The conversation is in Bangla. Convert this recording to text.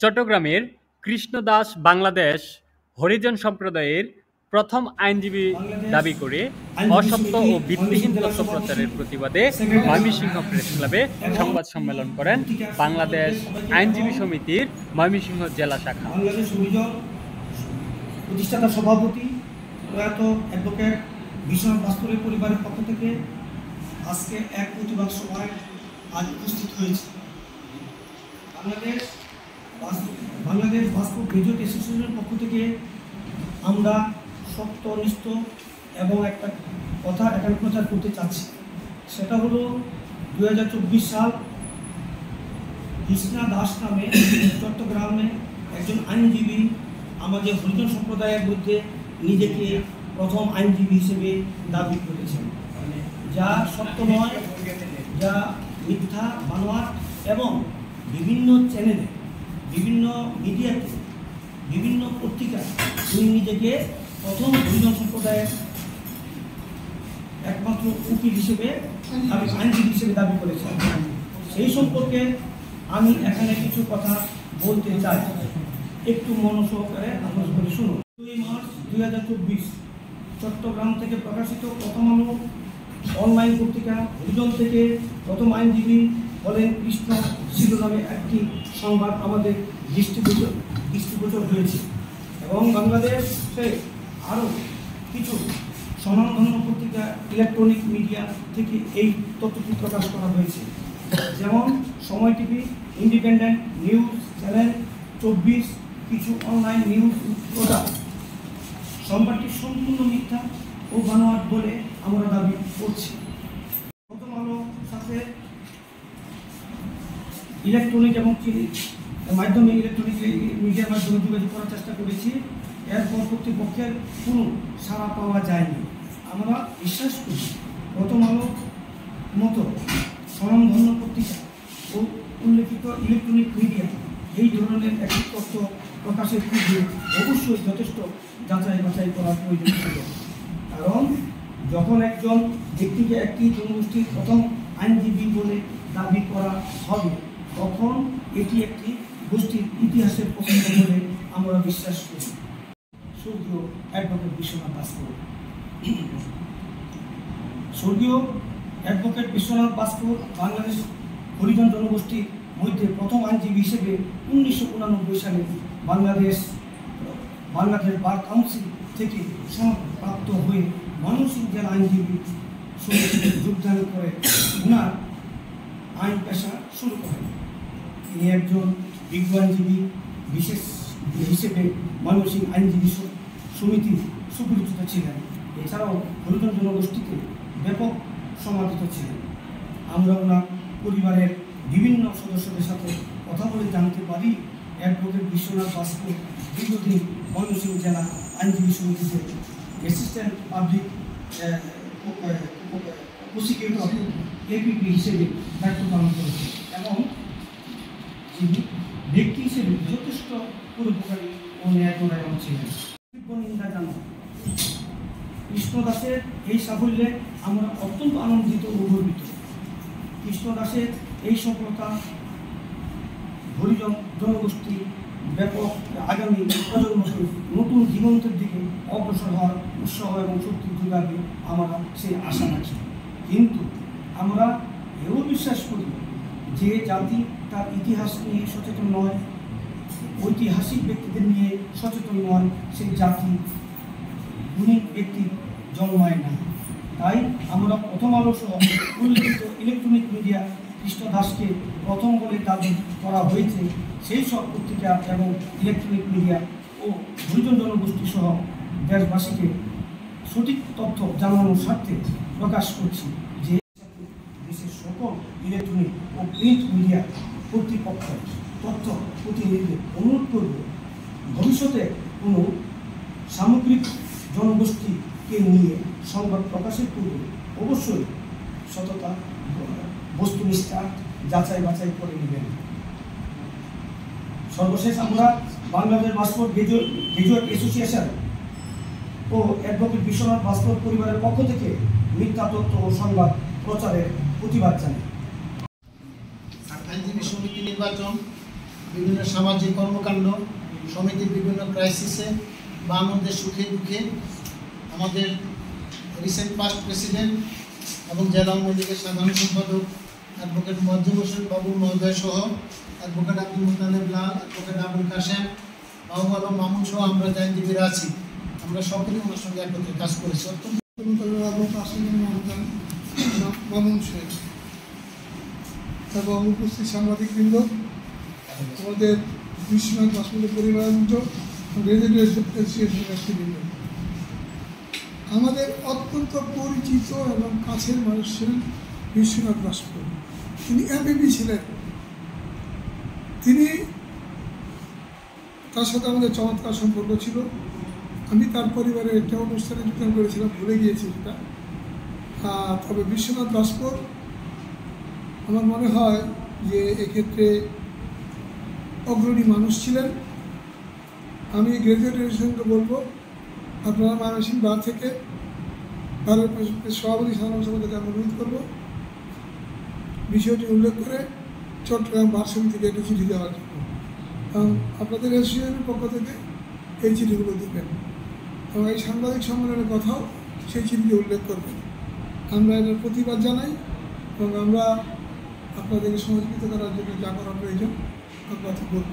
চট্টগ্রামের কৃষ্ণদাস বাংলাদেশ হরিজন সম্প্রদায়ের প্রথম আইনজীবী দাবি করে অসত্য ও ভিত্তিহীন তথ্য প্রচারের প্রতিবাদে ময়মনসিংহ প্রেস ক্লাবে সংবাদ সম্মেলন করেন বাংলাদেশ আইনজীবী সমিতির ময়মনসিংহ জেলা শাখা। বাংলাদেশ হরিজন প্রতিষ্ঠাতা সভাপতি প্রয়াত অ্যাডভোকেট বিশ্বনাথ ভাস্করের পরিবারের পক্ষ থেকে আজকে এক প্রতিবাদ সভায় আজ উপস্থিত হয়েছে। বাংলাদেশ ভাস্কর গ্রাজুয়েট অ্যাসোসিয়েশনের পক্ষ থেকে আমরা সত্যনিষ্ঠ এবং একটা কথা এখানে প্রচার করতে চাচ্ছি। সেটা হলো 2024 সাল কৃষ্ণা দাস নামে চট্টগ্রামে একজন আইনজীবী আমাদের হরিজন সম্প্রদায়ের মধ্যে নিজেকে প্রথম আইনজীবী হিসেবে দাবি করেছেন, যা সত্য নয়, যা মিথ্যা বানোয়াট এবং বিভিন্ন চ্যানেলে, বিভিন্ন মিডিয়াতে, বিভিন্ন পত্রিকায় তিনি নিজেকে প্রথম হরিজন সম্প্রদায়ের একমাত্র উকিল হিসেবে আইনজীবী হিসেবে দাবি করেছেন। সেই সম্পর্কে আমি এখানে কিছু কথা বলতে চাই, একটু মনোসহকারে আলোচনা করে শুনুন। 2 মার্চ 2024 চট্টগ্রাম থেকে প্রকাশিত প্রথম আলো অনলাইন পত্রিকা হরিজন থেকে প্রথম আইনজীবী হলেন কৃষ্ণ শিরোনামে একটি সংবাদ আমাদের দৃষ্টিগোচর হয়েছে এবং বাংলাদেশে আরও কিছু স্বনামধন্য পত্রিকা ইলেকট্রনিক মিডিয়া থেকে এই তথ্যটি প্রকাশ করা হয়েছে, যেমন সময় টিভি, ইন্ডিপেন্ডেন্ট নিউজ চ্যানেল 24, কিছু অনলাইন নিউজ পোর্টাল। সংবাদটি সম্পূর্ণ মিথ্যা ও বানোয়াট বলে আমরা দাবি করছি। প্রথম আলোর সাথে ইলেকট্রনিক এবং মাধ্যমে ইলেকট্রনিক মিডিয়ার মাধ্যমে যোগাযোগ করার চেষ্টা করেছি, এরপর কর্তৃপক্ষের কোনো সাড়া পাওয়া যায়নি। আমরা বিশ্বাস করি প্রথম আলোর মতো স্বনামধন্য পত্রিকা ও উল্লেখিত ইলেকট্রনিক মিডিয়া এই ধরনের একটি তথ্য প্রকাশের পূর্বে অবশ্যই যথেষ্ট যাচাই বাছাই করার প্রয়োজন ছিল, কারণ যখন একজন ব্যক্তিকে একটি জনগোষ্ঠীর প্রথম আইনজীবী বলে দাবি করা হবে তখন এটি একটি গোষ্ঠীর ইতিহাসের প্রসঙ্গ বলে আমরা বিশ্বাস করি। স্বর্গীয় অ্যাডভোকেট বিশ্বনাথ ভাস্কর। স্বর্গীয় অ্যাডভোকেট বিশ্বনাথ ভাস্কর বাংলাদেশ হরিজন জনগোষ্ঠীর মধ্যে প্রথম আইনজীবী হিসেবে 1989 সালে বাংলাদেশ বার কাউন্সিল থেকে সনদপ্রাপ্ত হয়ে ময়মনসিংহ জেলা আইনজীবী সমিতিতে যোগদান করে ওনার আইন পেশা শুরু করেন। তিনি একজন বিজ্ঞ আইনজীবী বিশেষ হিসেবে ময়মনসিংহ আইনজীবী সমিতি সুপরিচিত ছিলেন। এছাড়াও হরিজন জনগোষ্ঠীতে ব্যাপক সমাদৃত ছিলেন। আমরা ওনার পরিবারের বিভিন্ন সদস্যদের সাথে কথা বলে জানতে পারি অ্যাডভোকেট বিশ্বনাথ ভাস্কর দীর্ঘদিন ময়মনসিংহ জেলা আইনজীবী সমিতিতে অ্যাসিস্ট্যান্ট পাবলিক প্রসিকিউটর এপিপি হিসেবে দায়িত্ব পালন করেছে এবং তিনি ব্যক্তি হিসেবে যথেষ্ট পরোপকারী ও ন্যায়পরায়ণ ছিলেন। নিন্দা জানান কৃষ্ণ দাসের এই সাফল্যে আমরা অত্যন্ত আনন্দিত ও গর্বিত। কৃষ্ণ দাসের এই সফলতা হরিজন জনগোষ্ঠী ব্যাপক আগামী প্রজন্মকে নতুন জীবন্তের দিকে অগ্রসর হওয়ার উৎসাহ এবং শক্তি যোগাবে আমরা সেই আশা রাখি। কিন্তু আমরা এও বিশ্বাস করি যে জাতি তার ইতিহাস নিয়ে সচেতন নয়, ঐতিহাসিক ব্যক্তিদের নিয়ে সচেতন নয়, সেই জাতি গুণী ব্যক্তি জন্মায় না। তাই আমরা প্রথম আলো সহ উল্লেখিত ইলেকট্রনিক মিডিয়া কৃষ্ণ দাসকে প্রথম বলে দাবি করা হয়েছে সেই সব পত্রিকা এবং ইলেকট্রনিক মিডিয়া ও হরিজন জনগোষ্ঠী সহ দেশবাসীকে সঠিক তথ্য জানানোর স্বার্থে প্রকাশ করছি যে দেশের সকল ইলেকট্রনিক ও প্রিন্ট মিডিয়া কর্তৃপক্ষ তথ্য প্রতিনিধিদের অনুরোধ করব ভবিষ্যতে কোনো সামগ্রিক জনগোষ্ঠীকে নিয়ে সংবাদ প্রকাশের পূর্বে অবশ্যই সততা, বস্তুনিষ্ঠা যাচাই বাছাই করে নেবেন। সর্বশেষ আমরা বাংলাদেশ ভাস্কর গ্রাজুয়েট অ্যাসোসিয়েশন ও অ্যাডভোকেট বিশ্বনাথ ভাস্কর পরিবারের পক্ষ থেকে মিথ্যা তথ্য ও সংবাদ প্রচারের প্রতিবাদ জানাই। আইনজীবী সমিতি নির্বাচন বিভিন্ন সামাজিক কর্মকাণ্ড, সমিতির বিভিন্ন ক্রাইসিসে বা আমাদের সুখে দুঃখে আমাদের রিসেন্ট পাস্ট প্রেসিডেন্ট এবং জেলা আওয়ামী লীগের সাধারণ সম্পাদক অ্যাডভোকেট মোয়াজ্জেম হোসেন বাবু মহোদয় সহ অ্যাডভোকেট আব্দুল মুতালেব লাল, অ্যাডভোকেট আবুল কাশেম, মাহবুব আলম মামুন সহ আমরা যে আইনজীবীরা আছি, আমরা সকলেই ওনার সঙ্গে একত্রে কাজ করেছি। মামুন শেখ এবং উপস্থিত সাংবাদিকবৃন্দ, আমাদের বিশ্বনাথ হাসপাতালের পরিবারবৃন্দ, নেতৃবৃন্দ, আমাদের অত্যন্ত পরিচিত এবং কাছের মানুষ ছিলেন বিশ্বনাথ দাসপুর। তিনি এমপিপি ছিলেন। তার সাথে আমাদের চমৎকার সম্পর্ক ছিল। আমি তার পরিবারের একটা অনুষ্ঠানে যোগদান করেছিলাম, ভুলে গিয়েছি সেটা। তবে বিশ্বনাথ দাসপুর আমার মনে হয় যে এক্ষেত্রে অগ্রণী মানুষ ছিলেন। আমি গ্র্যাজুয়েটেশনকে বলবো, আপনারা ময়মনসিংহ বার থেকে ভারতের সভাপতি সাধারণ সম্পাদককে আমি অনুরোধ করবো বিষয়টি উল্লেখ করে চট্টগ্রাম বার সমিতিকে একটা চিঠি দেওয়ার জন্য, কারণ আপনাদের অ্যাসোসিয়েশনের পক্ষ থেকে এই চিঠিগুলো দেবেন এবং এই সাংবাদিক সম্মেলনের কথাও সেই চিঠিতে উল্লেখ করবেন। আমরা এটার প্রতিবাদ জানাই এবং আমরা আপনাদেরকে সহযোগিতা করার জন্য যা করা প্রয়োজন আমরা করব।